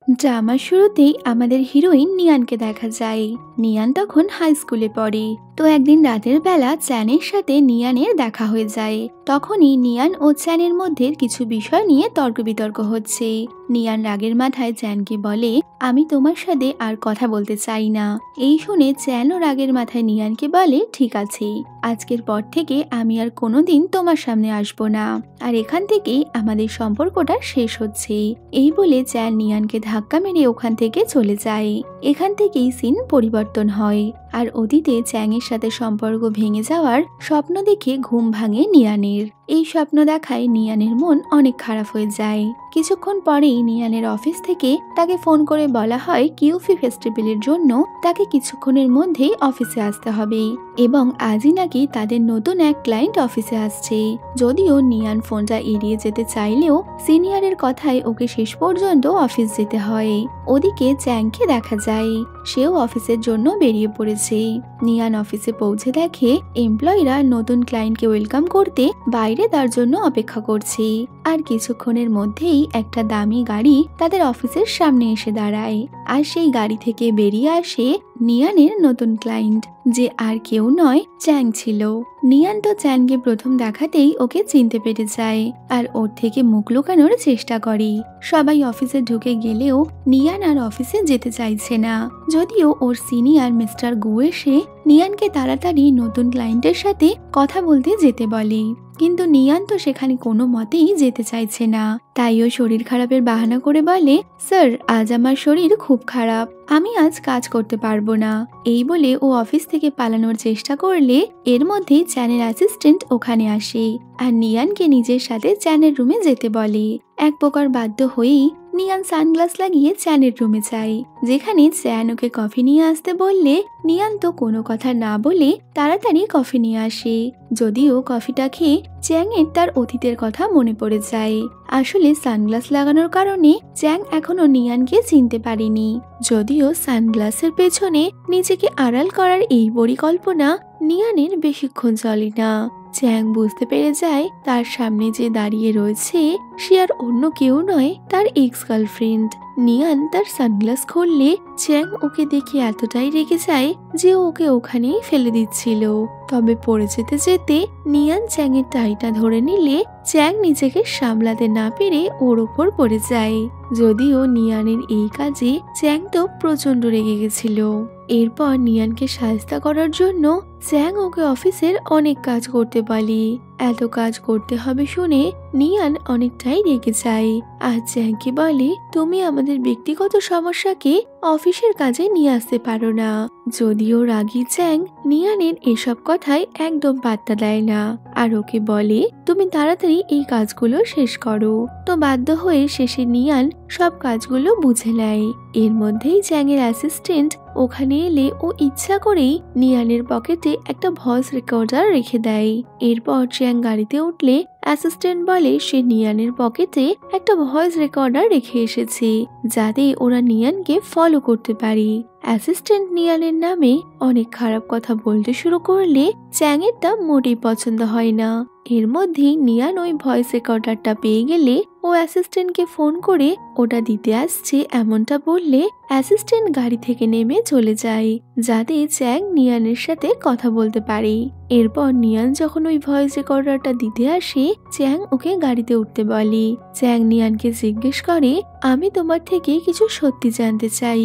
ড্রামার শুরুতেই আমাদের হিরোইন নিয়ানকে দেখা যায়। নিয়ান তখন হাই স্কুলে পড়ে। তো একদিন রাতের বেলা চ্যানের সাথে নিয়ানের দেখা হয়ে যায়। তখনই নিয়ান ও চ্যানের মধ্যে কিছু বিষয় নিয়ে তর্ক বিতর্ক হচ্ছে। নিয়ান রাগের মাথায় চ্যানকে বলে, আমি তোমার সাথে আর কথা বলতে চাই না। এই শুনে চ্যানও রাগের মাথায় নিয়ানকে বলে, ঠিক আছে, আজকের পর থেকে আমি আর কোনোদিন তোমার সামনে আসবো না, আর এখান থেকেই আমাদের সম্পর্কটা শেষ হচ্ছে। এই বলে চ্যান নিয়ানকে ধাক্কা মেরে ওখান থেকে চলে যায়। এখান থেকেই সিন পরিবর্তন হয়, আর অতীতে চ্যাংয়ের সাথে সম্পর্ক ভেঙে যাওয়ার স্বপ্ন দেখে ঘুম ভাঙে নিয়ানের। এই স্বপ্ন দেখায় নিয়ানের মন অনেক খারাপ হয়ে যায়। কিছুক্ষণ পরেই নিয়ানের অফিস থেকে তাকে ফোন করে বলা হয় কিউফি ফেস্টিভ্যালের জন্য তাকে কিছুক্ষণের মধ্যেই অফিসে আসতে হবে, এবং আজই নাকি তাদের নতুন এক ক্লায়েন্ট অফিসে আসছে। যদিও নিয়ান ফোনটা এড়িয়ে যেতে চাইলেও সিনিয়রের কথায় ওকে শেষ পর্যন্ত অফিস যেতে হয়। ওদিকে চ্যাংকে দেখা যায়, সেও অফিসের জন্য বেরিয়ে পড়েছে। নিয়ান অফিসে পৌঁছে দেখে এমপ্লয়িরা নতুন ক্লায়েন্টকে ওয়েলকাম করতে বাইরে তার জন্য অপেক্ষা করছে। আর কিছুক্ষণের মধ্যেই একটা দামি গাড়ি তাদের অফিসের সামনে এসে দাঁড়ায়, আর সেই গাড়ি থেকে বেরিয়ে আসে নিয়ানের নতুন ক্লায়েন্ট, যে আর কেউ নয়, চ্যাং ছিল। নিয়ান তো চ্যাংকে প্রথম দেখাতেই ওকে চিনতে পেরে যায়, আর ওর থেকে মুখ লুকানোর চেষ্টা করে। সবাই অফিসে ঢুকে গেলেও নিয়ান আর অফিসে যেতে চাইছে না। যদিও ওর সিনিয়র মিস্টার গু এসে নিয়ানকে তাড়াতাড়ি নতুন ক্লায়েন্টের সাথে কথা বলতে যেতে বলে, কিন্তু নিয়ান তো সেখানে কোনো মতেই যেতে চাইছে না। তাই ও শরীর খারাপের বাহানা করে বলে, স্যার, আজ আমার শরীর খুব খারাপ, আমি আজ কাজ করতে পারবো না। এই বলে ও অফিস থেকে পালানোর চেষ্টা করলে এর মধ্যেই চ্যানের অ্যাসিস্ট্যান্ট ওখানে আসে, আর নিয়ানকে নিজের সাথে চ্যানের রুমে যেতে বলে। এক প্রকার বাধ্য হয়েই নিয়ান সানগ্লাস লাগিয়ে চ্যানের রুমে যায়, যেখানে চ্যান ওকে কফি নিয়ে আসতে বললে নিয়ান তো কোনো কথা না বলে তাড়াতাড়ি কফি নিয়ে আসে। যদিও কফিটা খেয়ে চ্যাংয়ের তার অতীতের কথা মনে পড়ে যায়। আসলে সানগ্লাস লাগানোর কারণে চ্যাং এখনো নিয়ানকে চিনতে পারেনি। যদিও সানগ্লাসের পেছনে নিজেকে আড়াল করার এই পরিকল্পনা নিয়ানের বেশিক্ষণ চলে না। চ্যাং বুঝতে পেরে যায় তার সামনে যে দাঁড়িয়ে রয়েছে সে আর অন্য কেউ নয়, তার এক্স গার্লফ্রেন্ড। নিয়ান তার সানগ্লাস খুললে চ্যাং ওকে দেখে এতটাই রেগে যায় যে ওকে ওখানেই ফেলে দিচ্ছিল। তবে পড়ে যেতে যেতে নিয়ান চ্যাংয়ের টাইটা ধরে নিলে চ্যাং নিজেকে সামলাতে না পেরে ওর ওপর পড়ে যায়। যদিও নিয়ানের এই কাজে চ্যাং তো প্রচন্ড রেগে গেছিল। এরপর নিয়ানকে সাহায্য করার জন্য চ্যাং ওকে অফিসের অনেক কাজ করতে বলে। এত কাজ করতে হবে শুনে নিয়ান অনেকটাই রেগে যায়, আর চ্যাংকে বলে, তুমি আমাদের ব্যক্তিগত সমস্যাকে অফিসের কাজে নিয়ে আসতে পারো না। যদিও রাগী চ্যাং নিয়ানের এসব কথায় একদম পাত্তা দেয় না, আর ওকে বলে, তুমি তাড়াতাড়ি এই কাজগুলো শেষ করো। তো বাধ্য হয়ে শেষে নিয়ান সব কাজগুলো বুঝে নেয়। এর মধ্যেই চ্যাংয়ের অ্যাসিস্ট্যান্ট ওখানে এলে ও ইচ্ছা করেই নিয়ানের পকেটে একটা ভয়েস রেকর্ডার রেখে দেয়। এরপর চ্যাং গাড়িতে উঠলে অ্যাসিস্ট্যান্ট বলে সে নিয়ানের পকেটে একটা ভয়েস রেকর্ডার রেখে এসেছে, যাতে ওরা নিয়ানকে ফলো করতে পারে। অ্যাসিস্ট্যান্ট নিয়ানের নামে অনেক খারাপ কথা বলতে শুরু করলে চ্যাংয়ের তা মোটেই পছন্দ হয় না। এর মধ্যেই নিয়ান ওই ভয়েস রেকর্ডারটা পেয়ে গেলে ও অ্যাসিস্ট্যান্টকে ফোন করে ওটা দিতে আসছে এমনটা বললে অ্যাসিস্ট্যান্ট গাড়ি থেকে নেমে চলে যায়, যাতে চ্যাং নিয়ানের সাথে কথা বলতে পারে। এরপর নিয়ান যখন ওই ভয়েস রেকর্ডারটা দিতে আসে চ্যাং ওকে গাড়িতে উঠতে বলে। চ্যাং নিয়ানকে জিজ্ঞেস করে, আমি তোমার থেকে কিছু সত্যি জানতে চাই।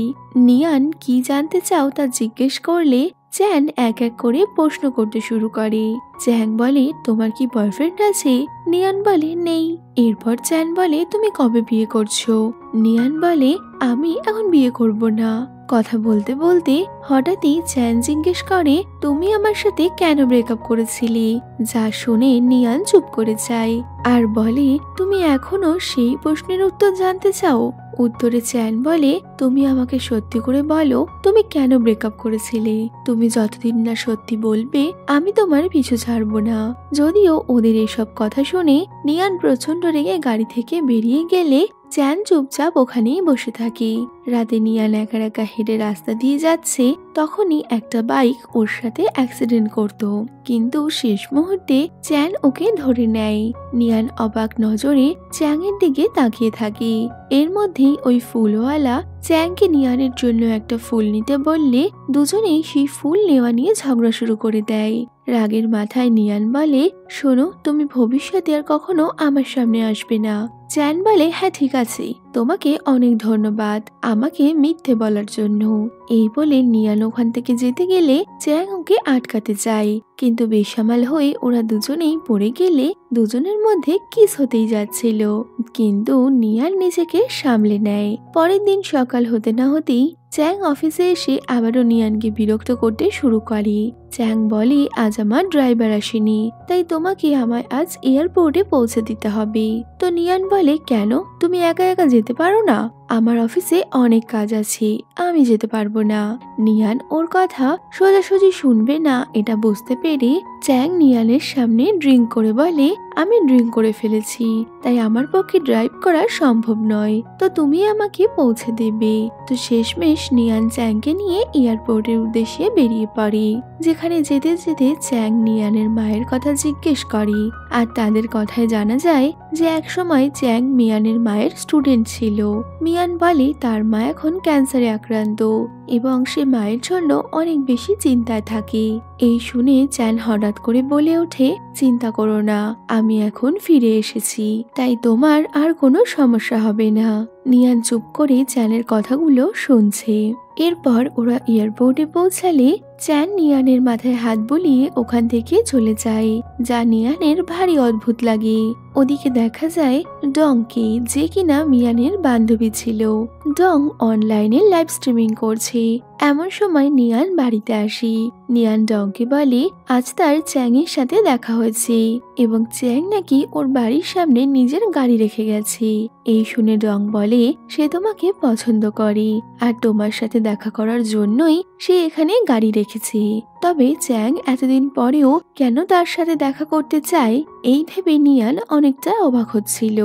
নিয়ান কি জানতে চাও তা জিজ্ঞেস করলে চ্যান এক এক করে প্রশ্ন করতে শুরু করে। চ্যাং বলে, তোমার কি বয়ফ্রেন্ড আছে? নিয়ান বলে, নেই। এরপর চ্যান বলে, তুমি কবে বিয়ে করছো? নিয়ান বলে, আমি এখন বিয়ে করব না। কথা বলতে বলতে হঠাৎই চ্যান জিজ্ঞেস করে, তুমি আমার সাথে কেন ব্রেকআপ করেছিলে? যা শুনে নিয়ান চুপ করে যায়, আর বলে, তুমি এখনো সেই প্রশ্নের উত্তর জানতে চাও? উত্তরে চ্যান বলে, তুমি আমাকে সত্যি করে বলো, তুমি কেন ব্রেকআপ করেছিলে? তুমি যতদিন না সত্যি বলবে আমি তোমার পিছু ছাড়বো না। যদিও ওদের এসব কথা শুনে নিয়ান প্রচন্ড রেগে গাড়ি থেকে বেরিয়ে গেলে চ্যান চুপচাপ ওখানেই বসে থাকে। রাতে নিয়ান একা একা হেঁটে রাস্তা দিয়ে যাচ্ছে, তখনই একটা বাইক ওর সাথে অ্যাক্সিডেন্ট করত, কিন্তু শেষ মুহূর্তে চ্যান ওকে ধরে নেয়। নিয়ান অবাক নজরে চ্যাংয়ের দিকে তাকিয়ে থাকে। এর মধ্যেই ওই ফুলওয়ালা চ্যাংকে নিয়ানের জন্য একটা ফুল নিতে বললে দুজনেই সেই ফুল নেওয়া নিয়ে ঝগড়া শুরু করে দেয়। রাগের মাথায় নিয়ান বলে, শোনো, তুমি ভবিষ্যতে আর কখনো আমার সামনে আসবে না। চ্যান বলে, হ্যাঁ ঠিক আছে, তোমাকে অনেক ধন্যবাদ আমাকে মিথ্যে বলার জন্য। এই বলে নিয়ান ওখান থেকে যেতে গেলে চ্যাং ওকে আটকাতে চায়, কিন্তু বেসামাল হয়ে ওরা দুজনেই পড়ে গেলে দুজনের মধ্যে কিস হতেই যাচ্ছিল, কিন্তু নিয়ান নিজেকে সামলে নেয়। পরের দিন সকাল হতে না হতেই চ্যাং অফিসে এসে আবারও নিয়ানকে বিরক্ত করতে শুরু করে। চ্যাং বলে, আজ আমার ড্রাইভার আসেনি, তাই তোমাকে আমায় আজ এয়ারপোর্টে পৌঁছে দিতে হবে। তো নিয়ান বলে, কেন, তুমি একা একা যেতে পারো না? আমার অফিসে অনেক কাজ আছে, আমি যেতে পারবো না। নিয়ান ওর কথা সোজাসুজি শুনবে না এটা বুঝতে পেরে চ্যাং নিয়ানের সামনে ড্রিঙ্ক করে বলে, আমি ড্রিঙ্ক করে ফেলেছি, তাই আমার পক্ষে ড্রাইভ করা সম্ভব নয়, তো তুমি আমাকে পৌঁছে দেবে। তো শেষমেশ নিয়ান চ্যাংকে নিয়ে এয়ারপোর্টের উদ্দেশ্যে বেরিয়ে পড়ে, যেখানে যেতে যেতে চ্যাং নিয়ানের মায়ের কথা জিজ্ঞেস করে, আর তাদের কথায় জানা যায় যে একসময় চ্যাং মিয়ানের মায়ের স্টুডেন্ট ছিল। মিয়ান বলে তার মা এখন ক্যান্সারে আক্রান্ত এবং সে মায়ের জন্য অনেক বেশি চিন্তায় থাকে। এই শুনে চ্যান হঠাৎ করে বলে ওঠে, চিন্তা করো না, আমি এখন ফিরে এসেছি, তাই তোমার আর কোনো সমস্যা হবে না। নিয়ান চুপ করে চ্যানের কথাগুলো শুনছে। এরপর ওরা এয়ারপোর্টে পৌঁছালে চ্যান নিয়ানের মাথায় হাত বুলিয়ে ওখান থেকে চলে যায়, যা নিয়ানের ভারী অদ্ভুত লাগে। ওদিকে দেখা যায় ডংকে, যে কিনা মিয়ানের বান্ধবী ছিল। ডং অনলাইনে লাইভ স্ট্রিমিং করছে। এমন সময় নিয়ান বাড়িতে আসে। নিয়ান ডংকে বলে আজ তার চ্যাংয়ের সাথে দেখা হয়েছে এবং চ্যাং নাকি ওর বাড়ির সামনে নিজের গাড়ি রেখে গেছে। এই শুনে ডং বলে সে তোমাকে পছন্দ করে আর তোমার সাথে দেখা করার জন্যই সে এখানে গাড়ি রেখেছে। তবে চ্যাং এতদিন পরেও কেন তার সাথে দেখা করতে চায় এই ভেবে নিয়ান অনেকটা অবাক হচ্ছিল।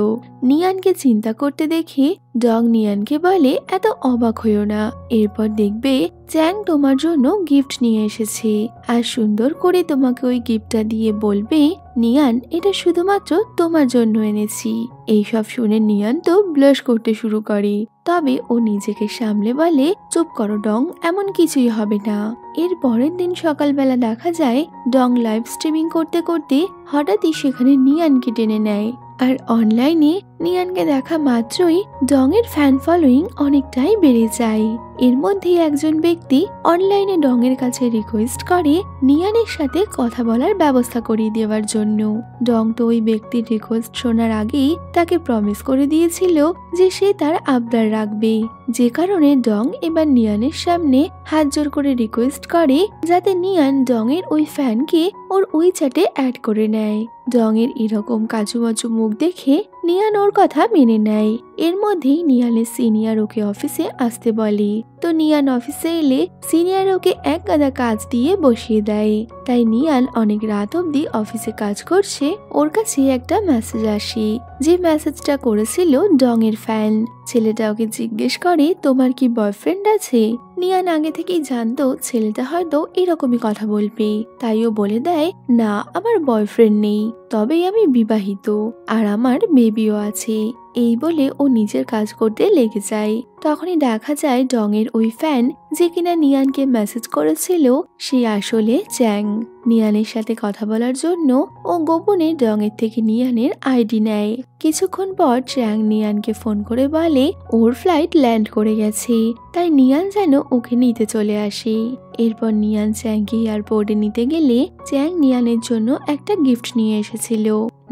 নিয়ানকে চিন্তা করতে দেখে ডং নিয়ানকে বলে এত অবাক হইও না, এরপর দেখবে চ্যাং তোমার জন্য গিফট নিয়ে এসেছে আর সুন্দর করে তোমাকে ওই গিফটটা দিয়ে বলবে নিয়ান এটা শুধুমাত্র তোমার জন্য এনেছি। এইসব শুনে নিয়ান তো ব্লাশ করতে শুরু করে, তবে ও নিজেকে সামলে বলে চুপ করো ডং, এমন কিছুই হবে না। এর পরের দিন সকালবেলা দেখা যায় ডং লাইভ স্ট্রিমিং করতে করতে হঠাৎই সেখানে নিয়ানকে টেনে নেয়, আর অনলাইনে নিয়ানকে দেখা মাত্রই ডং এর ফ্যান ফলোয়িং অনেকটাই বেড়ে যায়। এর মধ্যে একজন ব্যক্তি অনলাইনে ডং এর কাছে রিকোয়েস্ট করে নিয়ানের সাথে কথা বলার ব্যবস্থা করিয়ে দেওয়ার জন্য। ডং তো ওই ব্যক্তির রিকোয়েস্ট শোনার আগেই তাকে প্রমিস করে দিয়েছিল যে সে তার আবদার রাখবে, যে কারণে ডং এবার নিয়ানের সামনে হাত জোর করে রিকোয়েস্ট করে যাতে নিয়ান ডং এর ওই ফ্যানকে ওর ওই চ্যাটে অ্যাড করে নেয়। ডং এর এরকম কাচুমাচু মুখ দেখে নিয়ান ওর কথা মেনে নেয়। এর মধ্যেই নিয়ানের সিনিয়র ওকে অফিসে আসতে বলে, তো নিয়ান অফিসে এলে সিনিয়র ওকে এক গাদা কাজ দিয়ে বসিয়ে দেয়। তাই নিয়ান অনেক রাত অব্দি অফিসে কাজ করছে। ওর কাছে একটা মেসেজ আসে, যে মেসেজটা করেছিল ডং এর ফ্যান। ছেলেটা ওকে জিজ্ঞেস করে তোমার কি বয়ফ্রেন্ড আছে? নিয়ান আগে থেকেই জানতো ছেলেটা হয়তো এরকমই কথা বলবে, তাই ও বলে দেয় না আমার বয়ফ্রেন্ড নেই, তবে আমি বিবাহিত আর আমার বেবিও আছে। এই বলে ও নিজের কাজ করতে লেগে যায়। তখনই দেখা যায় ডং এর ওই ফ্যান যে কিনা নিয়ানকে মেসেজ করেছিল সে আসলে চ্যাং। নিয়ানের সাথে কথা বলার জন্য ও গোপনে ডং এর থেকে নিয়ানের আইডি নেয়। কিছুক্ষণ পর চ্যাং নিয়ানকে ফোন করে বলে ওর ফ্লাইট ল্যান্ড করে গেছে, তাই নিয়ান যেন ওকে নিতে চলে আসে। এরপর নিয়ান চ্যাংকে এয়ারপোর্টে নিতে গেলে চ্যাং নিয়ানের জন্য একটা গিফট নিয়ে এসেছিল,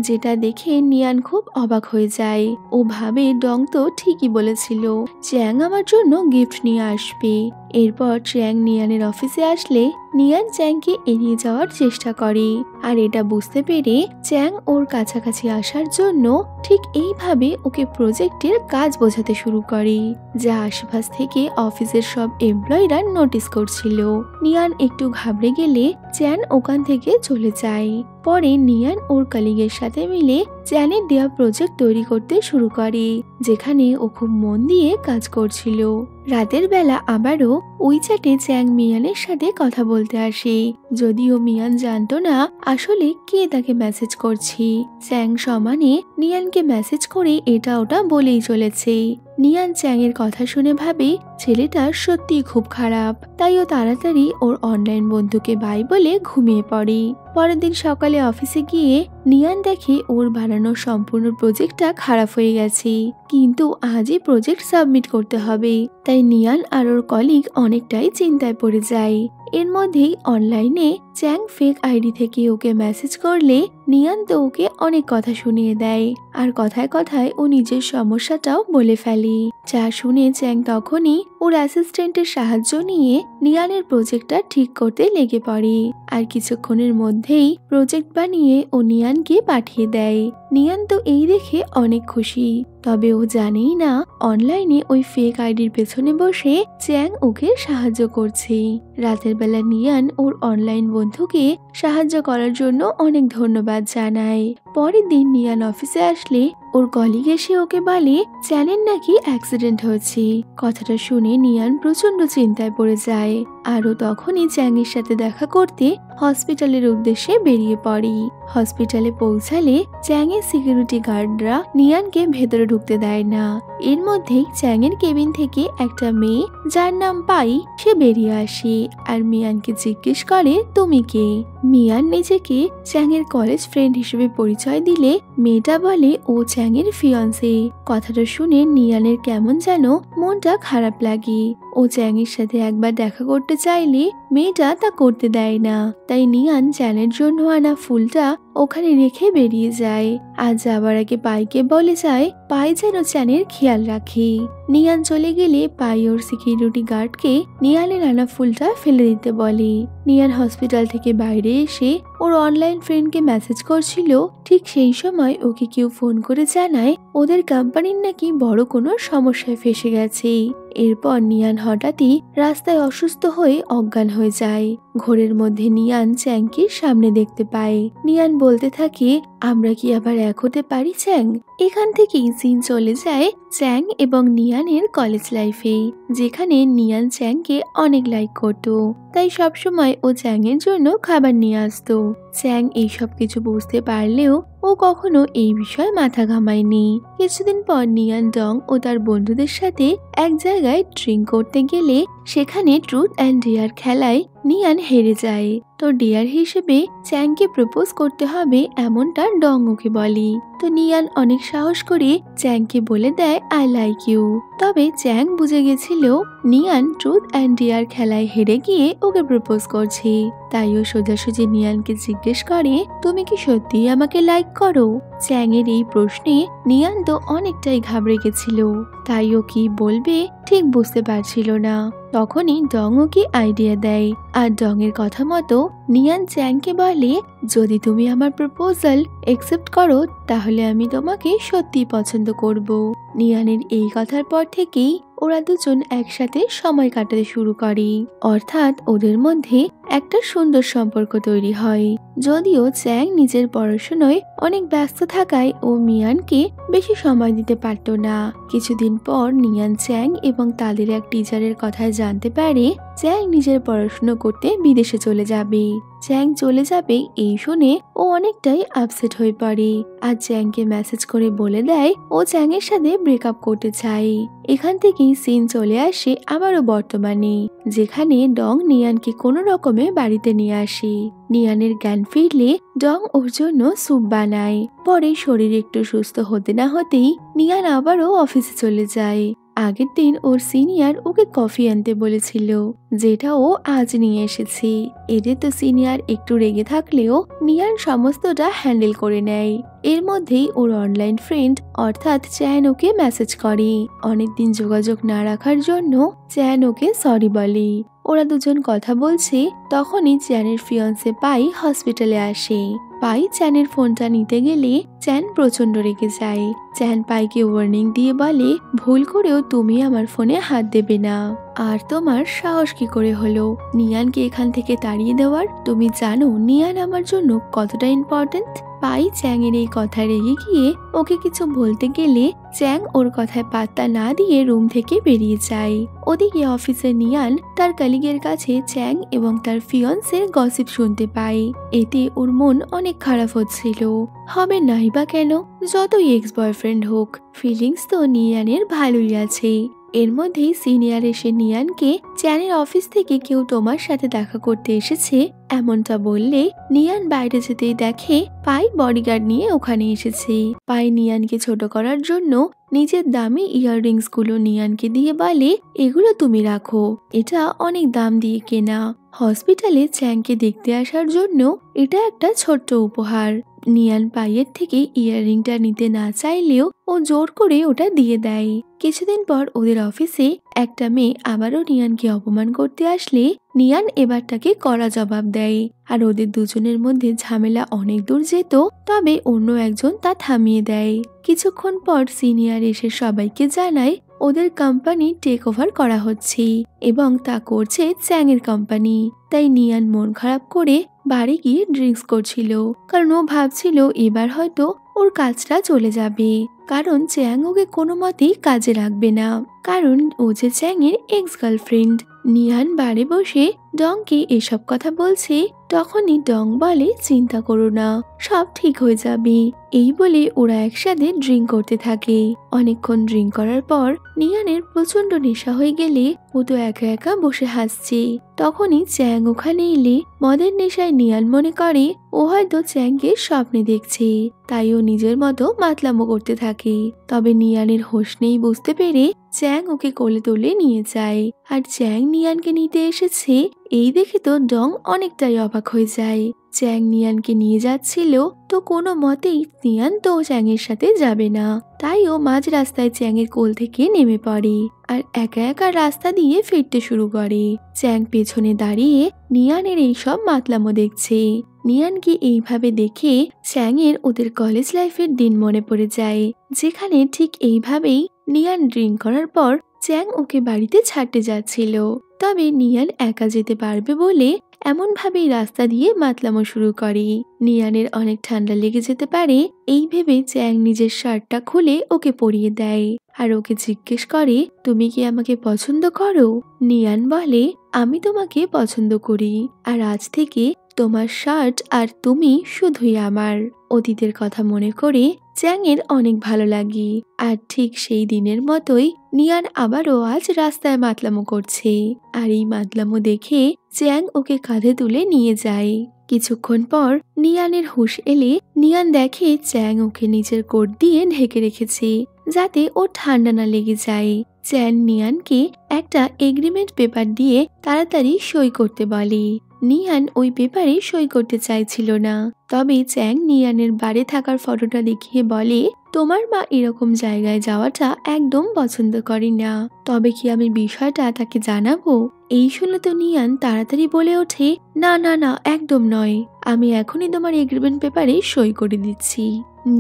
যেটা দেখে নিয়ান খুব অবাক হয়ে যায়। ও ভাবে ডং তো ঠিকই বলেছিল, চ্যাং আমার জন্য গিফট নিয়ে আসবে। এরপর চ্যাং নিয়ানের অফিসে আসলে নিয়ান চ্যাংকে এড়িয়ে যাওয়ার চেষ্টা করে, আর এটা বুঝতে পেরে চ্যাং ওর কাছাকাছি আসার জন্য ঠিক এইভাবে ওকে প্রজেক্টের কাজ বোঝাতে শুরু করে, যা আশেপাশ থেকে অফিসের সব এমপ্লয়িরা নোটিস করছিল। নিয়ান একটু ঘাবড়ে গেলে চ্যান ওখান থেকে চলে যায়। পরে নিয়ান ওর কলিগের সাথে মিলে চ্যানের দেওয়া প্রজেক্ট তৈরি করতে শুরু করে, যেখানে ও খুব মন দিয়ে কাজ করছিল। রাতের বেলা আবারও ওই চ্যাটে চ্যাং মিয়ানের সাথে কথা বলতে আসে, যদিও মিয়ান জানতো না আসলে কে তাকে মেসেজ করছে। চ্যাং সমানে নিয়ানকে মেসেজ করে এটা ওটা বলেই চলেছে। নিয়ান চ্যাংয়ের কথা শুনে ভাবে ছেলেটা সত্যি খুব খারাপ, তাই ও তাড়াতাড়ি ওর অনলাইন বন্ধুকে বাই বলে ঘুমিয়ে পড়ে। পরের দিন সকালে অফিসে গিয়ে নিয়ান দেখে ওর বানানো সম্পূর্ণ প্রজেক্টটা খারাপ হয়ে গেছে, কিন্তু আজই প্রজেক্ট সাবমিট করতে হবে। তাই নিয়ান আর ওর কলিগ অনেকটাই চিন্তায় পড়ে যায়। এর মধ্যেই অনলাইনে চ্যাং ফেক আইডি থেকে ওকে মেসেজ করলে নিয়ান তো ওকে অনেক কথা শুনিয়ে দেয়, আর কথায় কথায় ও নিজের সমস্যাটাও বলে ফেলে। যা শুনে চ্যাং তখনই ওর অ্যাসিস্ট্যান্টের সাহায্য নিয়ে নিয়ানের প্রজেক্টটা ঠিক করতে লেগে পড়ে, আর কিছুক্ষণের মধ্যেই প্রজেক্ট বানিয়ে ও নিয়ানকে পাঠিয়ে দেয়। নিয়ান তো এই দেখে অনেক খুশি, তবে ও জানেই না অনলাইনে ওই ফেক আইডির পেছনে বসে চ্যাং ওকে সাহায্য করছে। রাতের বেলা নিয়ান ওর অনলাইন বন্ধুকে সাহায্য করার জন্য অনেক ধন্যবাদ জানায়। পরের দিন নিয়ান অফিসে আসলে ওর কলিগ এসে ওকে বলে চ্যানের নাকি অ্যাক্সিডেন্ট হয়েছে। কথাটা শুনে নিয়ান প্রচন্ড চিন্তায় পড়ে যায়, আরও তখনই চ্যাংয়ের সাথে দেখা করতে হসপিটালের উদ্দেশ্যে বেরিয়ে পড়ে। হসপিটালে পৌঁছালে চ্যাংয়ের সিকিউরিটি গার্ডরা নিয়ানকে ভেতরে ঢুকতে দেয় না। এর মধ্যেই চ্যাংয়ের কেবিন থেকে একটা মেয়ে যার নাম পাই সে বেরিয়ে আসে, আর মিয়ানকে জিজ্ঞেস করে তুমি কে। মিয়ান নিজেকে চ্যাংয়ের কলেজ ফ্রেন্ড হিসেবে পরিচয় দিলে মেয়েটা বলে ও চ্যাংয়ের ফিয়ন্সে। কথাটা শুনে নিয়ানের কেমন যেন মনটা খারাপ লাগে। ও চ্যাংয়ের সাথে একবার দেখা করতে চাইলে মেয়েটা তা করতে দেয় না, তাই নিয়ান চ্যানের জন্য আনা ফুলটা ওখানে রেখে বেরিয়ে যায়। আর যাবার আগে পাইকে বলে যায় পাই যেন চ্যানের খেয়াল রাখে। নিয়ান চলে গেলে পাই ওর সিকিউরিটি গার্ডকে নিয়ানের আনা ফুলটা ফেলে দিতে বলে। নিয়ান হসপিটাল থেকে বাইরে এসে ওর অনলাইন ফ্রেন্ডকে মেসেজ করছিল, ঠিক সেই সময় ওকে কেউ ফোন করে জানায় ওদের কোম্পানির নাকি বড় কোনো সমস্যায় ফেসে গেছে। এরপর নিয়ান হঠাৎই রাস্তায় অসুস্থ হয়ে অজ্ঞান হয়ে যায়। ঘোরের মধ্যে নিয়ান চ্যাংকে সামনে দেখতে পায়। নিয়ান বলতে থাকে আমরা কি আবার এক হতে পারি চ্যাং। এখান থেকেই সিন চলে যায় চ্যাং এবং নিয়ানের কলেজ লাইফে, যেখানে নিয়ান চ্যাংকে অনেক লাইক করত, তাই সবসময় ও চ্যাংয়ের জন্য খাবার নিয়ে আসতো। চ্যাং এইসব কিছু বুঝতে পারলেও ও কখনো এই বিষয়ে মাথা ঘামায়নি। কিছুদিন পর নিয়ান ডং ও তার বন্ধুদের সাথে এক জায়গায় ড্রিঙ্ক করতে গেলে সেখানে ট্রুথ অ্যান্ড ডেয়ার খেলায় নিয়ান হেরে যায়। তো ডেয়ার হিসেবে চ্যাংকে প্রপোজ করতে হবে এমনটা ডং ওকে বলে। তো নিয়ান অনেক সাহস করে চ্যাংকে বলে দেয় আই লাইক ইউ। তবে চ্যাং বুঝে গেছিল নিয়ান ট্রুথ অ্যান্ড ডেয়ার খেলায় হেরে গিয়ে ওকে প্রপোজ করছে, তাই ও সোজাসুজি নিয়ানকে জিজ্ঞেস করে তুমি কি সত্যি আমাকে লাইক করো। চ্যাংয়ের এই প্রশ্নে নিয়ান তো অনেকটাই ঘাবড়ে গেছিল, তাই ও কি বলবে ঠিক বুঝতে পারছিল না। তখনই ডং ওকে আইডিয়া দেয়, আর ডং এর কথা মতো নিয়ান চ্যাংকে বলে যদি তুমি আমার প্রপোজাল একসেপ্ট করো তাহলে আমি তোমাকে সত্যি পছন্দ করব। নিয়ানের এই কথার পর থেকেই ওরা দুজন একসাথে সময় কাটাতে শুরু করে, অর্থাৎ ওদের মধ্যে একটা সুন্দর সম্পর্ক তৈরি হয়। যদিও চ্যাং নিজের পড়াশোনায় অনেক ব্যস্ত থাকায় ও মিয়ানকে বেশি সময় দিতে পারত না। কিছুদিন পর নিয়ান চ্যাং এবং তাদের এক টিচারের কথায় জানতে পারে চ্যাং নিজের পড়াশোনা করতে বিদেশে চলে যাবে। চ্যাং চলে যাবে এই শুনে ও অনেকটাই আপসেট হয়ে পড়ে, আর চ্যাংকে মেসেজ করে বলে দেয় ও চ্যাংয়ের সাথে ব্রেকআপ করতে চায়। এখান থেকেই সিন চলে আসে আবারও বর্তমানে, যেখানে ডং নিয়ানকে কোনো রকমে বাড়িতে নিয়ে আসে। নিয়ানের জ্ঞান ফিরলে ডং ওর জন্য স্যুপ বানায়। পরে শরীর একটু সুস্থ হতে না হতেই নিয়ান আবারও অফিসে চলে যায়। আগের দিন ওর সিনিয়র ওকে কফি আনতে বলেছিল, যেটা ও আজ নিয়ে এসেছে। এতে তো সিনিয়র একটু রেগে থাকলেও নিয়ান সমস্তটা হ্যান্ডেল করে নেয়। এর মধ্যেই ওর অনলাইন ফ্রেন্ড অর্থাৎ চ্যান ওকে মেসেজ করে। অনেকদিন যোগাযোগ না রাখার জন্য চ্যান ওকে সরি বলে। ওরা দুজন কথা বলছে, তখনই চ্যানের ফিয়ান্সে পাই হসপিটালে আসে। পাই চ্যানের ফোনটা নিতে গেলে চ্যান প্রচন্ড রেগে যায়। চ্যান পাইকে ওয়ার্নিং দিয়ে বলে, ভুল করেও তুমি আমার ফোনে হাত দেবে না। আর তোমার সাহস কি করে হলো নিয়ানকে এখান থেকে তাড়িয়ে দেওয়ার? তুমি জানো নিয়ান আমার জন্য কতটা ইম্পর্টেন্ট? পাই চ্যাং এর এই কথা রেগে গিয়ে ওকে কিছু বলতে গেলে চ্যাং ওর কথায় পাত্তা না দিয়ে রুম থেকে বেরিয়ে যায়। ওদিকে অফিসে নিয়ান তার কলিগের কাছে চ্যাং এবং তার ফিয়ন্সের গসিপ শুনতে পায়। এতে ওর মন অনেক খারাপ হচ্ছিল। হবে নাই বা কেন, যতই এক্স বয়ফ্রেন্ড হোক, ফিলিংস তো নিয়ানের ভালোই আছে। এর মধ্যেই সিনিয়র এসে নিয়ানকে চ্যানের অফিস থেকে কেউ তোমার সাথে দেখা করতে এসেছে এমনটা বললে নিয়ান বাইরে যেতেই দেখে পাই বডিগার্ড নিয়ে ওখানে এসেছে। পাই নিয়ানকে ছোট করার জন্য নিজের দামি ইয়াররিংস গুলো নিয়ানকে দিয়ে বলে, এগুলো তুমি রাখো, এটা অনেক দাম দিয়ে কেনা। হসপিটালে চ্যাংকে দেখতে আসার জন্য এটা একটা ছোট্ট উপহার। নিয়ান পাইয়ের থেকে ইয়াররিংটা নিতে না চাইলেও ও জোর করে ওটা দিয়ে দেয়। কিছুদিন পর ওদের অফিসে একটা মেয়ে আবারও নিয়ানকে অপমান করতে আসলে নিয়ান এবার তাকে কড়া জবাব দেয়। আর ওদের দুজনের মধ্যে ঝামেলা অনেক দূর যেত, তবে অন্য একজন তা থামিয়ে দেয়। কিছুক্ষণ পর সিনিয়র এসে সবাইকে জানায় ওদের কোম্পানি টেক ওভার করা হচ্ছে এবং তা করছে চ্যাংয়ের কোম্পানি। তাই নিয়ান মন খারাপ করে বাড়ি গিয়ে ড্রিঙ্কস করছিল, কারণ ও ভাবছিল এবার হয়তো ওর কাজটা চলে যাবে, কারণ চ্যাং ওকে কোনো মতেই কাজে রাখবে না, কারণ ও যে চ্যাংয়ের এক্স গার্লফ্রেন্ড। নিয়ান বাড়ি বসে ডংকে এসব কথা বলছে, তখনই ডং বলে, চিন্তা করো না, সব ঠিক হয়ে যাবে। এই বলে ওরা একসাথে ড্রিঙ্ক করতে থাকে। অনেকক্ষণ ড্রিঙ্ক করার পর নিয়ানের প্রচন্ড নেশা হয়ে গেলে ও তো একা একা বসে হাসছে। তখনই চ্যাং ওখানে এলে মদের নেশায় নিয়ান মনে করে ও হয়তো চ্যাংকে স্বপ্নে দেখছে, তাই ও নিজের মতো মাতলামো করতে থাকে। তবে নিয়ানের হোশ নেই বুঝতে পেরে চ্যাং ওকে কোলে তুলে নিয়ে যায়। আর চ্যাং নিয়ানকে নিতে এসেছে এই দেখে তো ডং অনেকটাই অবাক হয়ে যায়। চ্যাং নিয়ানকে নিয়ে যাচ্ছিল তো কোনো মতেই নিয়ান তো চ্যাংয়ের সাথে যাবে না, তাই ও মাঝ রাস্তায় চ্যাংয়ের কোল থেকে নেমে পড়ে আর একা একা রাস্তা দিয়ে ফিরতে শুরু করে। চ্যাং পেছনে দাঁড়িয়ে নিয়ানের এইসব মাতলামো দেখছে। নিয়ানকে এইভাবে দেখে চ্যাংয়ের ওদের কলেজ লাইফের দিন মনে পড়ে যায়, যেখানে ঠিক এইভাবেই নিয়ান ড্রিঙ্ক করার পর চ্যাং ওকে বাড়িতে ছাড়তে যাচ্ছিল। তবে নিয়ান একা যেতে পারবে বলে এমন ভাবেই রাস্তা দিয়ে মাতলামো শুরু করে। নিয়ানের অনেক ঠান্ডা লেগে যেতে পারে, এই ভেবে চ্যাং নিজের শার্টটা খুলে ওকে পরিয়ে দেয় আর ওকে জিজ্ঞেস করে, তুমি কি আমাকে পছন্দ করো? নিয়ান বলে, আমি তোমাকে পছন্দ করি, আর আজ থেকে তোমার শার্ট আর তুমি শুধুই আমার। অতীতের কথা মনে করে চ্যাংয়ের অনেক ভালো লাগে। আর ঠিক সেই দিনের মতোই নিয়ান আবারও আজ রাস্তায় মাতলামো করছে। আর এই মাতলামো দেখে চ্যাং ওকে কাঁধে তুলে নিয়ে যায়। কিছুক্ষণ পর নিয়ানের হুঁশ এলে নিয়ান দেখে চ্যাং ওকে নিজের কোট দিয়ে ঢেকে রেখেছে, যাতে ও ঠান্ডা না লেগে যায়। চ্যাং নিয়ানকে একটা এগ্রিমেন্ট পেপার দিয়ে তাড়াতাড়ি সই করতে বলে। নিয়ান ওই পেপারে সই করতে চাইছিল না, তবে চ্যাং নিয়ানের বাড়ি থাকার ফটোটা দেখিয়ে বলে, তোমার মা এরকম জায়গায় যাওয়াটা একদম পছন্দ করে না, তবে কি আমি বিষয়টা তাকে জানাবো? এই শুনে তো নিয়ান তাড়াতাড়ি বলে ওঠে, না না না, একদম নয়, আমি এখনই তোমার এগ্রিমেন্ট পেপারে সই করে দিচ্ছি।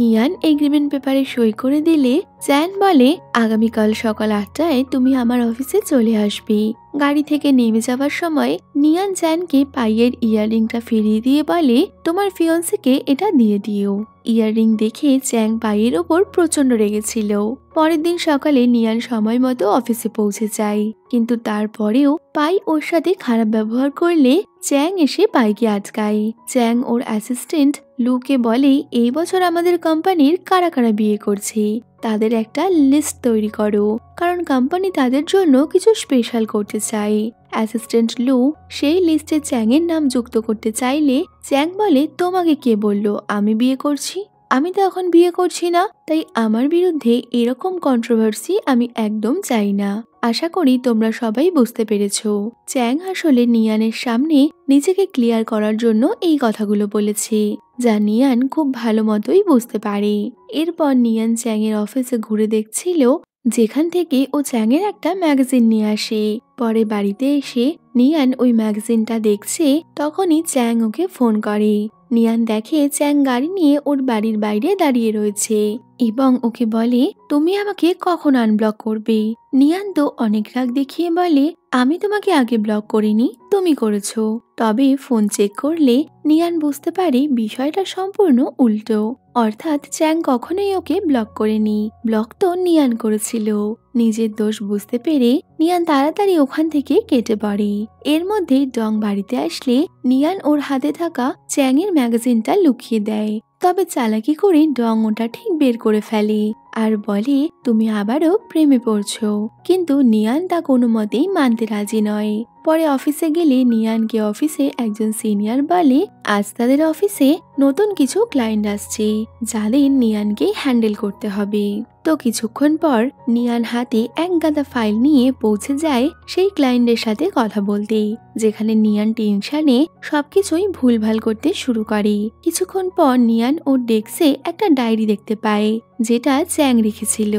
নিয়ান এগ্রিমেন্ট পেপারে সই করে দিলে চ্যান বলে, আগামীকাল সকাল 8টায় তুমি আমার অফিসে চলে আসবে। গাড়ি থেকে নেমে যাওয়ার সময় নিয়ান চ্যানকে পাইয়ের ইয়াররিংটা ফিরিয়ে দিয়ে বলে, তোমার ফিয়ন্সিকে এটা দিয়ে দিও। ইয়াররিং দেখে চ্যাং পাইয়ের ওপর প্রচন্ড রেগেছিল। পরের দিন সকালে নিয়ান সময় মতো অফিসে পৌঁছে যায়, কিন্তু তারপরেও পাই ওর সাথে খারাপ ব্যবহার করলে চ্যাং এসে পাইকে আটকায়। চ্যাং ওর অ্যাসিস্ট্যান্ট লুকে বলে, এই বছর আমাদের কোম্পানির কারা কারা বিয়ে করছে তাদের একটা লিস্ট তৈরি করো, কারণ কোম্পানি তাদের জন্য কিছু স্পেশাল করতে চায়। অ্যাসিস্ট্যান্ট লু সেই লিস্টে চ্যাংয়ের নাম যুক্ত করতে চাইলে চ্যাং বলে, তোমাকে কে বললো আমি বিয়ে করছি? আমি তো এখন বিয়ে করছি না, তাই আমার বিরুদ্ধে এরকম কন্ট্রোভার্সি আমি একদম চাই না। আশা করি তোমরা সবাই বুঝতে পেরেছো। চ্যাং আসলে নিয়ানের সামনে নিজেকে ক্লিয়ার করার জন্য এই কথাগুলো বলেছে, যা নিয়ান খুব ভালো মতোই বুঝতে পারে। এরপর নিয়ান চ্যাংয়ের অফিসে ঘুরে দেখছিল, যেখান থেকে ও চ্যাংয়ের একটা ম্যাগাজিন নিয়ে আসে। পরে বাড়িতে এসে নিয়ান ওই ম্যাগাজিনটা দেখছে, তখনই চ্যাং ওকে ফোন করে। নিয়ান দেখে চ্যাং গাড়ি নিয়ে ওর বাড়ির বাইরে দাঁড়িয়ে রয়েছে এবং ওকে বলে, তুমি আমাকে কখন আনব্লক করবে? নিয়ান তো অনেক রাগ দেখিয়ে বলে, আমি তোমাকে আগে ব্লক করিনি, তুমি করেছো। তবে ফোন চেক করলে নিয়ান বুঝতে পারে বিষয়টা সম্পূর্ণ উল্টো। অর্থাৎ চ্যাং কখনোই ওকে ব্লক করেনি, ব্লক তো নিয়ান করেছিল। নিজের দোষ বুঝতে পেরে নিয়ান তাড়াতাড়ি ওখান থেকে কেটে পড়ে। এর মধ্যে ডং বাড়িতে আসলে নিয়ান ওর হাতে থাকা চ্যাংয়ের ম্যাগাজিনটা লুকিয়ে দেয়। তবে চালাকি করে ডং ওটা ঠিক বের করে ফেলে আর বলে, তুমি আবারও প্রেমে পড়ছো। কিন্তু নিয়ান তা কোনো মতেই মানতে রাজি নয়। পরে অফিসে গেলে নিয়ানকে অফিসে একজন সিনিয়র বলে, আজ তাদের অফিসে নতুন কিছু ক্লায়েন্ট আসছে, যাদের নিয়ানকে হ্যান্ডেল করতে হবে। তো কিছুক্ষণ পর নিয়ান হাতে এক গাদা ফাইল নিয়ে পৌঁছে যায় সেই ক্লায়েন্টের সাথে কথা বলতে, যেখানে নিয়ান টেনশনে সবকিছুই ভুলভাল করতে শুরু করে। কিছুক্ষণ পর নিয়ান ওর ডেস্কে একটা ডায়েরি দেখতে পায়, যেটা চ্যাং রেখেছিল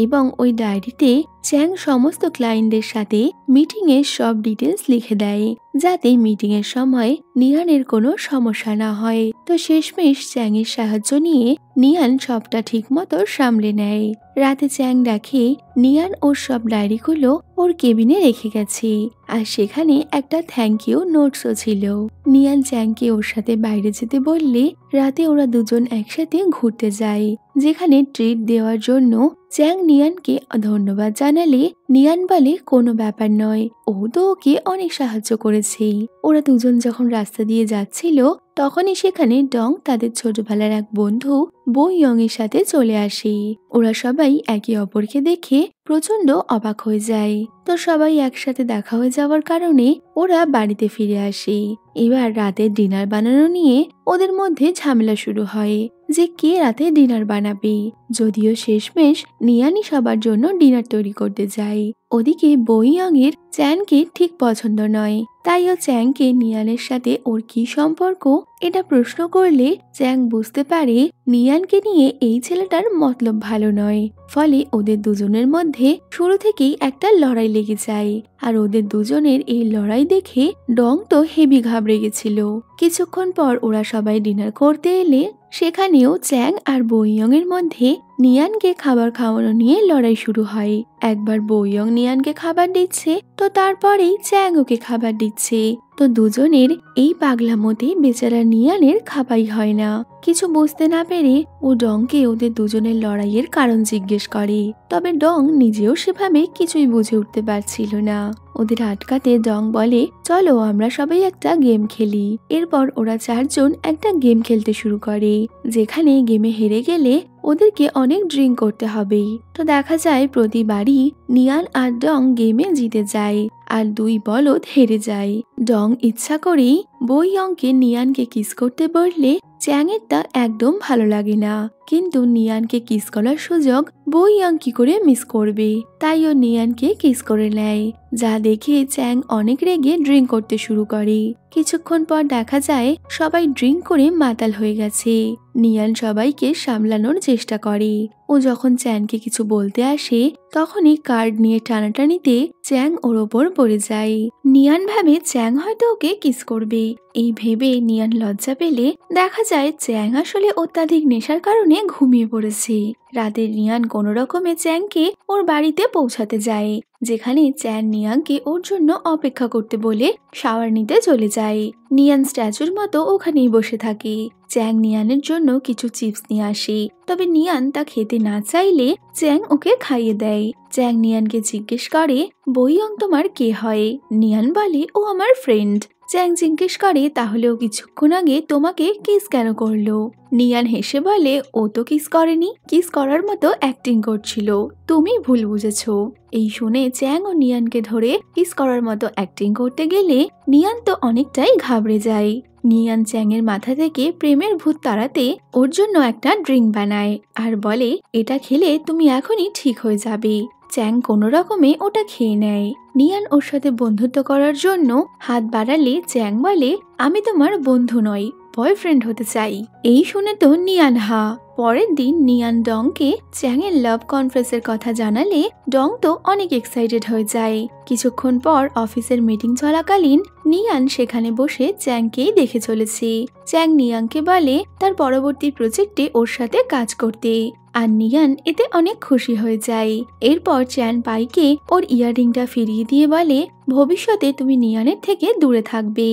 এবং ওই ডায়েরিতে চ্যাং সমস্ত ক্লায়েন্টদের সাথে মিটিং এর সব ডিটেলস লিখে দেয়, যাতে মিটিং এর সময় নিয়ানের কোনো সমস্যা না হয়। তো শেষমেশ চ্যাং এর সাহায্য নিয়ে নিয়ান সবটা ঠিক মতো সামলে নেয়। রাতে চ্যাং দেখে নিয়ান ওর সব ডায়েরিগুলো ওর কেবিনে রেখে গেছে, আর সেখানে একটা থ্যাংক ইউ নোটসও ছিল। নিয়ান চ্যাংকে ওর সাথে বাইরে যেতে বললে রাতে ওরা দুজন একসাথে ঘুরতে যায়, যেখানে ট্রিট দেওয়ার জন্য চ্যাং নিয়ানকে ধন্যবাদ জানালে নিয়ান বলে, কোনো ব্যাপার নয়, ও তো ওকে অনেক সাহায্য করেছে। ওরা দুজন যখন রাস্তা দিয়ে যাচ্ছিল, তখনই সেখানে ডং তাদের ছোটবেলার এক বন্ধু বো ইয়ং এর সাথে চলে আসে। ওরা সবাই একে অপরকে দেখে প্রচন্ড অবাক হয়ে যায়। তো সবাই একসাথে দেখা হয়ে যাওয়ার কারণে ওরা বাড়িতে ফিরে আসে। এবার রাতের ডিনার বানানো নিয়ে ওদের মধ্যে ঝামেলা শুরু হয়, যে কে রাতে ডিনার বানাবে। যদিও শেষমেশ নিয়ানই সবার জন্য ডিনার তৈরি করতে যায়। ওদিকে বো ইয়ং এর চ্যাংকে ঠিক পছন্দ নয়, তাই ও চ্যাংকে নিয়ানের সাথে ওর কি সম্পর্ক এটা প্রশ্ন করলে চ্যাং বুঝতে পারে নিয়ানকে নিয়ে এই ছেলেটার মতলব ভালো নয়। ফলে ওদের দুজনের মধ্যে শুরু থেকেই একটা লড়াই লেগে যায়। আর ওদের দুজনের এই লড়াই দেখে ডং তো হেভি ঘাবড়ে গেছিল। কিছুক্ষণ পর ওরা সবাই ডিনার করতে এলে সেখানেও চ্যাং আর বো ইয়ং এর মধ্যে নিয়ানকে খাবার খাওয়ানো নিয়ে লড়াই শুরু হয়। একবার বো ইয়ং নিয়ানকে খাবার দিচ্ছে, তো তারপরেই চ্যাং ওকে খাবার দিচ্ছে। তো দুজনের এই পাগলামোতে বেচারা নিয়ানের খাপাই হয় না। কিছু বুঝতে না পেরে ও ডংকে ওদের দুজনের লড়াইয়ের কারণ জিজ্ঞেস করে। তবে ডং নিজেও সেভাবে কিছুই বুঝে উঠতে পারছিল না। ওদের আটকাতে ডং বলে, চলো আমরা সবাই একটা গেম খেলি। এরপর ওরা চারজন একটা গেম খেলতে শুরু করে, যেখানে গেমে হেরে গেলে ওদেরকে অনেক ড্রিঙ্ক করতে হবে। তো দেখা যায় প্রতিবারই নিয়ান আর ডং গেমে জিতে যায় আর দুই বলদ হেরে যায়। ডং ইচ্ছা করেই বো ইয়ংকে নিয়ানকে কিস করতে বললে চ্যাংয়ের তা একদম ভালো লাগে না, কিন্তু নিয়ানকে কিস করার সুযোগ বো ইয়ং কি করে মিস করবে, তাই ও নিয়ানকে কিস করে নেয়। যা দেখে চ্যাং অনেক রেগে ড্রিঙ্ক করতে শুরু করে। কিছুক্ষণ পর দেখা যায় সবাই ড্রিঙ্ক করে মাতাল হয়ে গেছে। নিয়ান সবাইকে সামলানোর চেষ্টা করে। ও যখন চ্যাংকে কিছু বলতে আসে, তখনই কার্ড নিয়ে টানাটানিতে চ্যাং ওর ওপর পড়ে যায়। নিয়ান ভাবে চ্যাং হয়তো ওকে কিস করবে। এই ভেবে নিয়ান লজ্জা পেলে দেখা যায় চ্যাং আসলে অত্যাধিক নেশার কারণে ঘুমিয়ে পড়েছে। রাতে নিয়ান কোনো রকমে চ্যাংকে ওর বাড়িতে পৌঁছাতে যায়, যেখানে চ্যাং নিয়ানকে ওর জন্য অপেক্ষা করতে বলে শাওয়ার নিতে চলে যায়। নিয়ান স্ট্যাচুর মতো ওখানেই বসে থাকে। চ্যাং নিয়ানের জন্য কিছু চিপস নিয়ে আসে, তবে নিয়ান তা খেতে না চাইলে চ্যাং ওকে খাইয়ে দেয়। চ্যাং নিয়ানকে জিজ্ঞেস করে, বো ইয়ং তোমার কে হয়? নিয়ান বলে, ও আমার ফ্রেন্ড। চ্যাং জিজ্ঞেস করে, তাহলে ও কিছুক্ষণ আগে তোমাকে কিস কেন করলো? নিয়ান হেসে বলে, ও তো কিস করেনি, কিস করার মতো অ্যাক্টিং করছিল, তুমি ভুল বুঝেছো। এই শুনে চ্যাং ও নিয়ানকে ধরে কিস করার মতো অ্যাক্টিং করতে গেলে নিয়ান তো অনেকটাই ঘাবড়ে যায়। নিয়ান চ্যাংয়ের মাথা থেকে প্রেমের ভূত তাড়াতে ওর জন্য একটা ড্রিঙ্ক বানায় আর বলে এটা খেলে তুমি এখনই ঠিক হয়ে যাবে। চ্যাং কোনো রকমে ওটা খেয়ে নেয়। নিয়ান ওর সাথে বন্ধুত্ব করার জন্য হাত বাড়ালে চ্যাং বলে আমি তোমার বন্ধু নই, বয়ফ্রেন্ড হতে চাই। এই শুনে তো নিয়ান হা। পরের দিন নিয়ান ডংকে চ্যাংয়ের লাভ কনফারেন্সের কথা জানালে ডং তো অনেক এক্সাইটেড হয়ে যায়। কিছুক্ষণ পর অফিসের মিটিং চলাকালীন নিয়ান সেখানে বসে চ্যাংকেই দেখে চলেছে। চ্যাং নিয়ানকে বলে তার পরবর্তী প্রজেক্টে ওর সাথে কাজ করতে, আর নিয়ান এতে অনেক খুশি হয়ে যায়। এরপর চ্যান পাইকে ওর ইয়াররিংটা ফিরিয়ে দিয়ে বলে ভবিষ্যতে তুমি নিয়ানের থেকে দূরে থাকবে।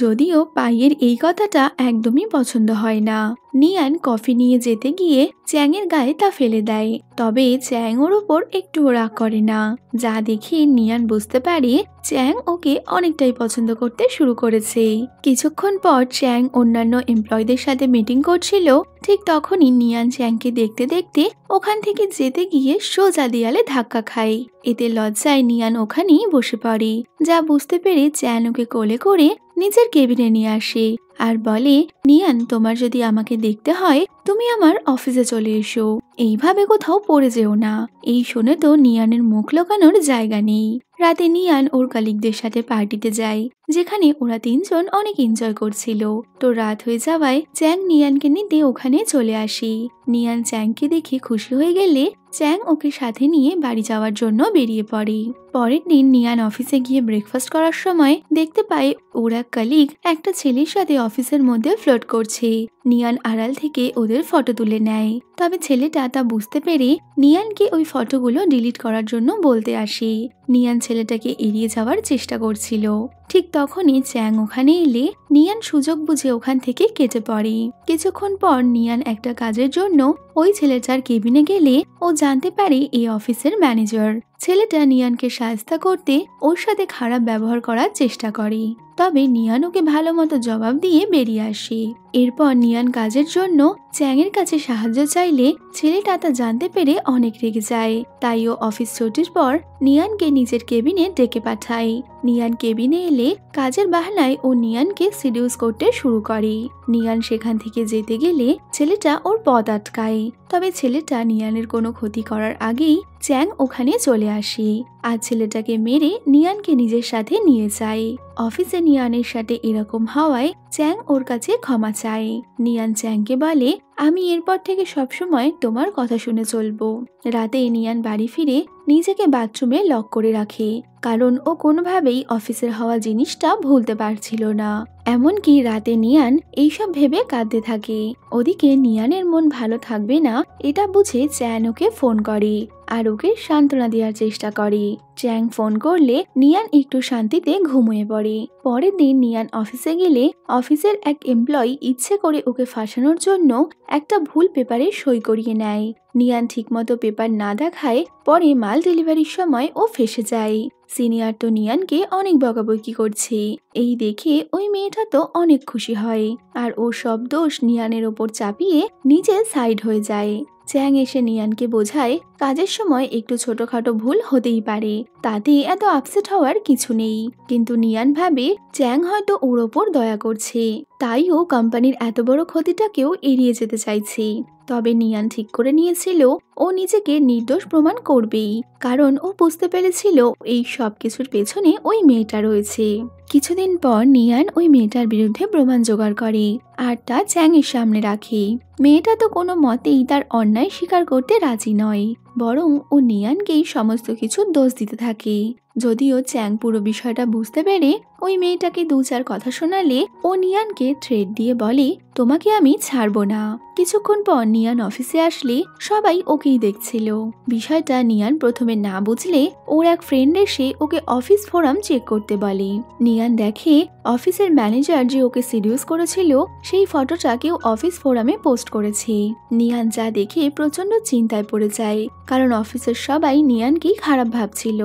যদিও পাইয়ের এই কথাটা একদমই পছন্দ হয় না। নিয়ান কফি নিয়ে যেতে গিয়ে চ্যাংয়ের গায়ে তা ফেলে দেয়, তবে চ্যাং ওর ওপর একটুও রাগ করে না। যা দেখে নিয়ান বুঝতে পারে চ্যাং ওকে অনেকটাই পছন্দ করতে শুরু করেছে। কিছুক্ষণ পর চ্যাং অন্যান্য এমপ্লয়ীদের সাথে মিটিং করছিল, ঠিক তখনই নিয়ান চ্যাংকে দেখতে দেখতে ওখান থেকে যেতে গিয়ে সোজা দেয়ালে ধাক্কা খায়। এতে লজ্জায় নিয়ান ওখানেই বসে পড়ে। যা বুঝতে পেরে চ্যাং ওকে কোলে করে নিজের কেবিনে নিয়ে আসে আর বলে নিয়ান তোমার যদি আমাকে দেখতে হয় তুমি আমার অফিসে চলে এসো, এইভাবে কোথাও পড়ে যেও না। এই শুনে তো নিয়ানের মুখ লুকানোর জায়গা নেই। রাতে নিয়ান ওর কলিগদের সাথে পার্টিতে যায়, যেখানে ওরা তিনজন অনেক এনজয় করছিল। তো রাত হয়ে যাওয়ায় চ্যাং নিয়ানকে নিতে ওখানে চলে আসে। নিয়ান চ্যাংকে দেখে খুশি হয়ে গেলে চ্যাং ওকে সাথে নিয়ে বাড়ি যাওয়ার জন্য বেরিয়ে পড়ে। পরের দিন নিয়ান অফিসে গিয়ে ব্রেকফাস্ট করার সময় দেখতে পায় ওর এক কলিগ একটা ছেলের সাথে অফিসের মধ্যে ফ্লার্ট করছে। নিয়ান আড়াল থেকে ওদের ফটো তুলে নেয়, তবে ছেলেটা তা বুঝতে পেরে নিয়ানকে ওই ফটোগুলো ডিলিট করার জন্য বলতে আসে। নিয়ান ছেলেটাকে এড়িয়ে যাওয়ার চেষ্টা করছিল, ঠিক তখনই চ্যাং ওখানে এলে নিয়ান সুযোগ বুঝে ওখান থেকে কেটে পড়ে। কিছুক্ষণ পর নিয়ান একটা কাজের জন্য ওই ছেলেটার কেবিনে গেলে ও জানতে পারে এই অফিসের ম্যানেজার। ছেলেটা নিয়ানকে সাহায্য করতে ওর সাথে খারাপ ব্যবহার করার চেষ্টা করে, তবে নিয়ান ওকে ভালো মতো জবাব দিয়ে বেরিয়ে আসে। এরপর নিয়ান কাজের জন্য চ্যাংয়ের কাছে সাহায্য চাইলে ছেলেটা তা জানতে পেরে অনেক রেগে যায়। তাই ও অফিস ছুটির পর নিয়ানকে নিজের কেবিনে ডেকে পাঠায়। নিয়ান কেবিনে এলে কাজের বাহানায় ও নিয়ানকে সিডিউস করতে শুরু করে। নিয়ান সেখান থেকে যেতে গেলে ছেলেটা ওর পথ আটকায়, তবে ছেলেটা নিয়ানের কোনো ক্ষতি করার আগেই চ্যাং ওখানে চলে আসে আর ছেলেটাকে মেরে নিয়ানকে নিজের সাথে নিয়ে যায়। অফিসে নিয়ানের সাথে এরকম হওয়ায় চ্যাং ওর কাছে ক্ষমা চায়। নিয়ান চ্যাংকে বলে আমি এরপর থেকে সবসময় তোমার কথা শুনে চলবো। রাতে নিয়ান বাড়ি ফিরে নিজেকে বাথরুমে লক করে রাখে, কারণ ও কোনোভাবেই অফিসের হওয়া জিনিসটা ভুলতে পারছিল না। এমনকি রাতে নিয়ান এইসব ভেবে কাঁদতে থাকে। ওদিকে নিয়ানের মন ভালো থাকবে না এটা বুঝে চ্যাং ওকে ফোন করে আর ওকে সান্ত্বনা দেওয়ার চেষ্টা করে। চ্যাং ফোন করলে নিয়ান একটু শান্তিতে ঘুমিয়ে পড়ে। পরের দিন নিয়ান অফিসে গেলে অফিসের এক এমপ্লয়ি ইচ্ছে করে ওকে ফাঁসানোর জন্য একটা ভুল পেপারে সই করিয়ে নেয়। নিয়ান ঠিকমতো পেপার না দেখায় পরে মাল ডেলিভারির সময় ও ফেঁসে যায়। সিনিয়র তো নিয়ানকে অনেক বকাবকি করছে, এই দেখে ওই মেয়েটা তো অনেক খুশি হয় আর ও সব দোষ নিয়ানের ওপর চাপিয়ে নিজে সাইড হয়ে যায়। চ্যাং এসে নিয়ানকে বোঝায় কাজের সময় একটু ছোটখাটো ভুল হতেই পারে, তাতে এত আপসেট হওয়ার কিছু নেই। কিন্তু নিয়ান ভাবে চ্যাং হয়তো ওর ওপর দয়া করছে, তাই ও কোম্পানির এত বড় ক্ষতিটাকেও এড়িয়ে যেতে চাইছে। তবে নিয়ান ঠিক করে নিয়েছিল ও নিজেকে নির্দোষ প্রমাণ করবেই, কারণ ও বুঝতে পেরেছিল এই সব কিছুর পেছনে ওই মেয়েটা রয়েছে। কিছুদিন পর নিয়ান ওই মেয়েটার বিরুদ্ধে প্রমাণ জোগাড় করে আর তা চ্যাংয়ের সামনে রাখে। মেয়েটা তো কোনো মতেই তার অন্যায় স্বীকার করতে রাজি নয়, বরং ও নিয়ানকেই সমস্ত কিছু দোষ দিতে থাকে। যদিও চ্যাং পুরো বিষয়টা বুঝতে পেরে ওই মেয়েটাকে 2-4 কথা শোনালে ও নিয়ানকে থ্রেট দিয়ে বলে তোমাকে আমি ছাড়বো না। কিছুক্ষণ পর নিয়ান অফিসে আসলে সবাই ওকেই দেখছিল। বিষয়টা নিয়ান প্রথমে না বুঝলে ওর এক ফ্রেন্ড এসে ওকে অফিস ফোরাম চেক করতে বলে। নিয়ান দেখে অফিসের ম্যানেজার যে ওকে সিডিউস করেছিল সেই ফটোটা কেউ অফিস ফোরামে পোস্ট করেছে। নিয়ান যা দেখে প্রচন্ড চিন্তায় পড়ে যায়, কারণ অফিসের সবাই নিয়ানকেই খারাপ ভাবছিল।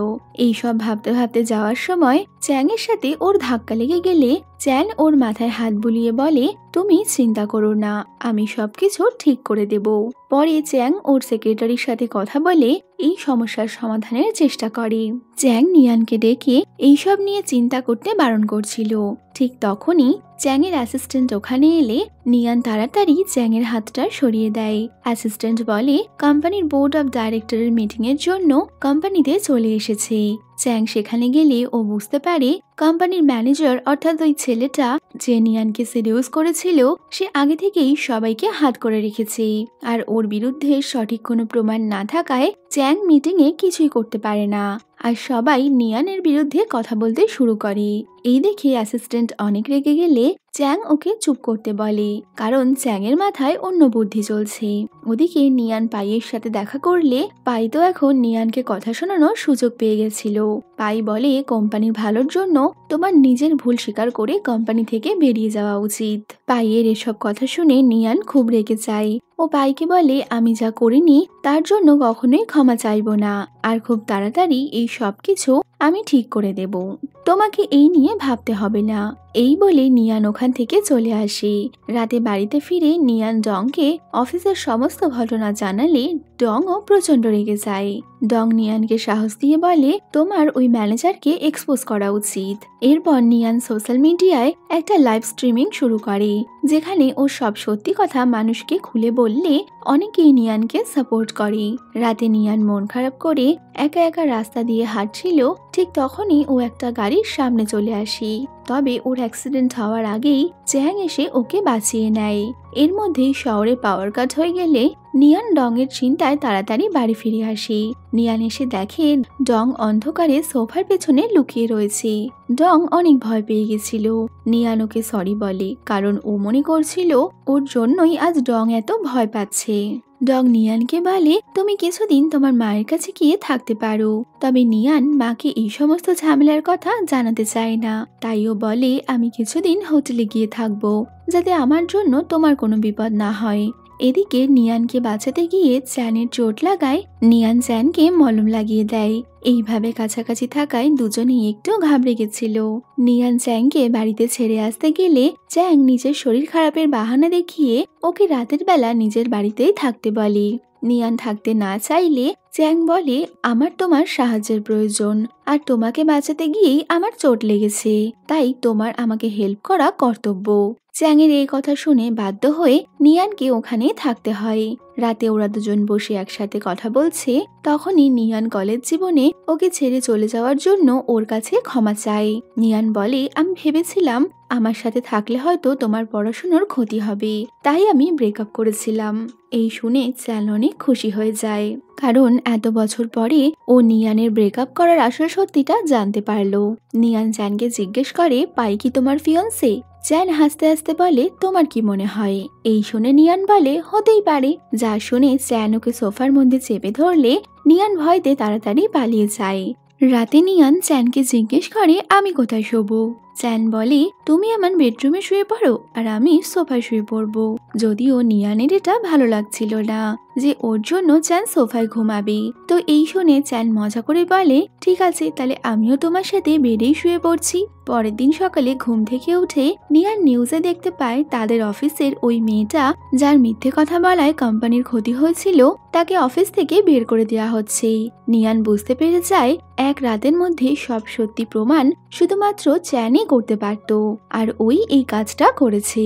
এইসব ভাবতে ভাবতে যাওয়ার সময় চ্যাংয়ের সাথে ওর ধাক্কা লেগে গেলে চ্যাং ওর মাথায় হাত বুলিয়ে বলে তুমি চিন্তা করো না, আমি সবকিছু ঠিক করে দেব। পরে চ্যাং ওর সেক্রেটারির সাথে কথা বলে এই সমস্যার সমাধানের চেষ্টা করে। চ্যাং নিয়ানকে ডেকে এইসব নিয়ে চিন্তা করতে বারণ করছিল। ঠিক তখনই চ্যাংয়ের অ্যাসিস্ট্যান্ট ওখানে এলে নিয়ান তাড়াতাড়ি চ্যাংয়ের হাতটা সরিয়ে দেয়। অ্যাসিস্ট্যান্ট বলে কোম্পানির বোর্ড অফ ডাইরেক্টরের মিটিং এর জন্য কোম্পানিতে চলে এসেছে। চ্যাং সেখানে গেলে ও বুঝতে পারে কোম্পানির ম্যানেজার অর্থাৎ ওই ছেলেটা যে নিয়ানকে সিডিউস করেছিল সে আগে থেকেই সবাইকে হাত করে রেখেছে। আর ওর বিরুদ্ধে সঠিক কোনো প্রমাণ না থাকায় চ্যাং মিটিংয়ে কিছুই করতে পারে না। আর সবাই নিয়ানের বিরুদ্ধে কথা বলতে শুরু করে। এই দেখে অ্যাসিস্ট্যান্ট অনেক রেগে গেলে চ্যাং ওকে চুপ করতে বলে, কারণ চ্যাংয়ের মাথায় অন্য বুদ্ধি চলছে। ওদিকে নিয়ান পাইয়ের সাথে দেখা করলে পাই তো এখন নিয়ানকে কথা শোনানোর সুযোগ পেয়ে গেছিল। পাই বলে কোম্পানির ভালোর জন্য তোমার নিজের ভুল স্বীকার করে কোম্পানি থেকে বেরিয়ে যাওয়া উচিত। পাইয়ের এসব কথা শুনে নিয়ান খুব রেগে যায়। ও পাইকে বলে আমি যা করিনি তার জন্য কখনোই ক্ষমা চাইব না, আর খুব তাড়াতাড়ি এই সব কিছু আমি ঠিক করে দেব, তোমাকে এই নিয়ে ভাবতে হবে না। এই বলে নিয়ান ওখান থেকে চলে আসে। রাতে বাড়িতে ফিরে নিয়ান ডংকে অফিসের সমস্ত ঘটনা জানালে ডংও প্রচন্ড রেগে যায়। ডং নিয়ানকে সাহস দিয়ে বলে তোমার ওই ম্যানেজারকে এক্সপোজ করা উচিত। এরপর নিয়ান সোশ্যাল মিডিয়ায় একটা লাইভ স্ট্রিমিং শুরু করে, যেখানে ও সব সত্যি কথা মানুষকে খুলে বললে অনেকেই নিয়ানকে সাপোর্ট করে। রাতে নিয়ান মন খারাপ করে একা একা রাস্তা দিয়ে হাঁটছিল। ঠিক তখনই ও একটা গাড়ির সামনে চলে আসে। তবে ওর অ্যাক্সিডেন্ট হওয়ার আগেই চ্যাং এসে ওকে বাঁচিয়ে নেয়। এর মধ্যেই শহরে পাওয়ার কাট হয়ে গেলে নিয়ান ডং এর চিন্তায় তাড়াতাড়ি বাড়ি ফিরে আসে। নিয়ান এসে দেখে ডং অন্ধকারে সোফার পেছনে লুকিয়ে রয়েছে। ডং অনেক ভয় পেয়ে গেছিল। নিয়ান ওকে সরি বলে, কারণ ও মনে করছিল ওর জন্যই আজ ডং এত ভয় পাচ্ছে। ডং নিয়ানকে বলে তুমি কিছুদিন তোমার মায়ের কাছে গিয়ে থাকতে পারো। তবে নিয়ান মাকে এই সমস্ত ঝামেলার কথা জানাতে চায় না। তাইও বলে আমি কিছুদিন হোটেলে গিয়ে থাকবো, যাতে আমার জন্য তোমার কোনো বিপদ না হয়। এদিকে নিয়ানকে বাঁচাতে গিয়ে চ্যানের চোট লাগায় নিয়ান চ্যানকে মলম লাগিয়ে দেয়। এইভাবে কাছাকাছি থাকায় দুজনেই একটু ঘাবড়ে গেছিল। নিয়ান চ্যাংকে বাড়িতে ছেড়ে আসতে গেলে চ্যাং নিজের শরীর খারাপের বাহানা দেখিয়ে ওকে রাতের বেলা নিজের বাড়িতেই থাকতে বলে। নিয়ান থাকতে না চাইলে চ্যাং বলে আমার তোমার সাহায্যের প্রয়োজন, আর তোমাকে বাঁচাতে গিয়েই আমার চোট লেগেছে, তাই তোমার আমাকে হেল্প করা কর্তব্য। চ্যাংয়ের এই কথা শুনে বাধ্য হয়ে নিয়ানকে ওখানে থাকতে হয়। রাতে ওরা দুজন বসে একসাথে কথা বলছে, তখনই নিয়ান কলেজ জীবনে ওকে ছেড়ে চলে যাওয়ার জন্য ওর কাছে ক্ষমা চায়। নিয়ান বলে আমি ভেবেছিলাম আমার সাথে থাকলে হয়তো তোমার পড়াশোনার ক্ষতি হবে, তাই আমি ব্রেকআপ করেছিলাম। এই শুনে চ্যান অনেক খুশি হয়ে যায়, কারণ এত বছর পরে ও নিয়ানের ব্রেকআপ করার আসল সত্যিটা জানতে পারলো। নিয়ান চ্যানকে জিজ্ঞেস করে পাই কি তোমার ফিয়ন্সে? চ্যান হাসতে হাসতে বলে তোমার কি মনে হয়? এই শুনে নিয়ান বলে হতেই পারে। যা শুনে চ্যান ওকে সোফার মধ্যে চেপে ধরলে নিয়ান ভয়তে তাড়াতাড়ি পালিয়ে যায়। রাতে নিয়ান চ্যানকে জিজ্ঞেস করে আমি কোথায় শোবো? চ্যান বলে তুমি আমার বেডরুমে শুয়ে পড়ো আর আমি সোফায় শুয়ে পড়বো। যদিও নিয়ানের এটা ভালো লাগছিল না যে ওর জন্য চ্যান সোফায় ঘুমাবে, তো এই শুনে চ্যান মজা করে বলে ঠিক আছে, তাহলে আমিও তোমার সাথে বেডেই শুয়ে পড়ছি। পরের দিন সকালে ঘুম থেকে উঠে নিয়ান নিউজে দেখতে পায় তাদের অফিসের ওই মেয়েটা যার মিথ্যে কথা বলায় কোম্পানির ক্ষতি হয়েছিল তাকে অফিস থেকে বের করে দেওয়া হচ্ছে। নিয়ান বুঝতে পেরে যায় এক রাতের মধ্যে সব সত্যি প্রমাণ শুধুমাত্র চ্যানই করতে পারত, আর ওই এই কাজটা করেছে।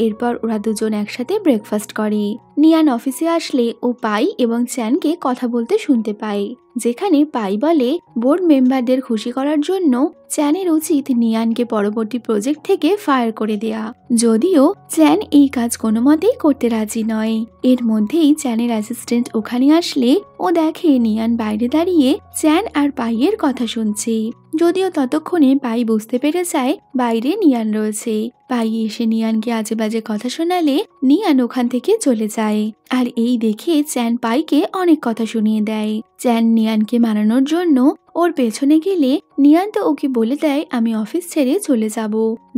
এরপর ওরা দুজন একসাথে ব্রেকফাস্ট করে। নিয়ান অফিসে আসলে ও পাই এবং চ্যানকে কথা বলতে শুনতে পায়, যেখানে পাই বলে বোর্ড মেম্বারদের খুশি করার জন্য চ্যানের উচিত নিয়ানকে পরবর্তী প্রজেক্ট থেকে ফায়ার করে দেয়া। যদিও চ্যান এই কাজ কোনো মতেই করতে রাজি নয়। এর মধ্যেই চ্যানের অ্যাসিস্ট্যান্ট ওখানে আসলে ও দেখে নিয়ান বাইরে দাঁড়িয়ে চ্যান আর পাইয়ের কথা শুনছে। যদিও ততক্ষণে পাই বুঝতে পেরে যায় বাইরে নিয়ান রয়েছে। পাই এসে নিয়ানকে আজে বাজে কথা শোনালে নিয়ান ওখান থেকে চলে যায়। আর এই দেখে চ্যান পাইকে অনেক কথা শুনিয়ে দেয়। চ্যান নিয়ানকে মানানোর জন্য ওর পেছনে গেলে নিয়ান তো ওকে বলে দেয় আমি অফিস ছেড়ে চলে যাব,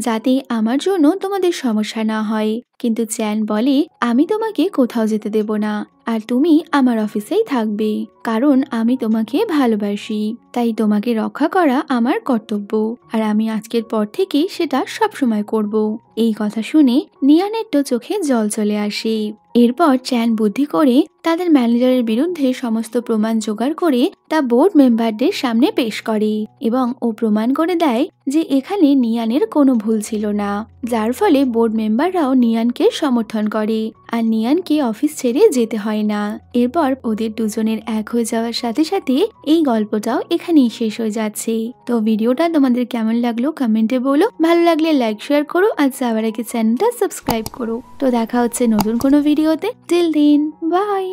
যাতে আমার জন্য তোমাদের সমস্যা না হয়। কিন্তু চ্যান বলে আমি তোমাকে কোথাও যেতে দেব না, আর তুমি আমার অফিসেই থাকবে, কারণ আমি তোমাকে ভালোবাসি। তাই তোমাকে রক্ষা করা আমার কর্তব্য, আর আমি আজকের পর থেকে সেটা সবসময় করব। এই কথা শুনে নিয়ানের তো চোখে জল চলে আসে। এরপর চ্যান বুদ্ধি করে তাদের ম্যানেজারের বিরুদ্ধে সমস্ত প্রমাণ জোগাড় করে তা বোর্ড মেম্বারদের সামনে পেশ করে, এবং ও প্রমাণ করে দেয় যে এখানে নিয়ানের কোনো ভুল ছিল না, যার ফলে বোর্ড মেম্বাররাও নিয়ানকে সমর্থন করে আর নিয়ানকে অফিস ছেড়ে যেতে হয় না। এরপর ওদের দুজনের এক হয়ে যাওয়ার সাথে সাথে এই গল্পটাও এখানেই শেষ হয়ে যাচ্ছে। তো ভিডিওটা তোমাদের কেমন লাগলো কমেন্টে বলো, ভালো লাগলে লাইক শেয়ার করো, আর যাওয়ার আগে চ্যানেলটা সাবস্ক্রাইব করো। তো দেখা হচ্ছে নতুন কোনো ভিডিওতে। Till then, by.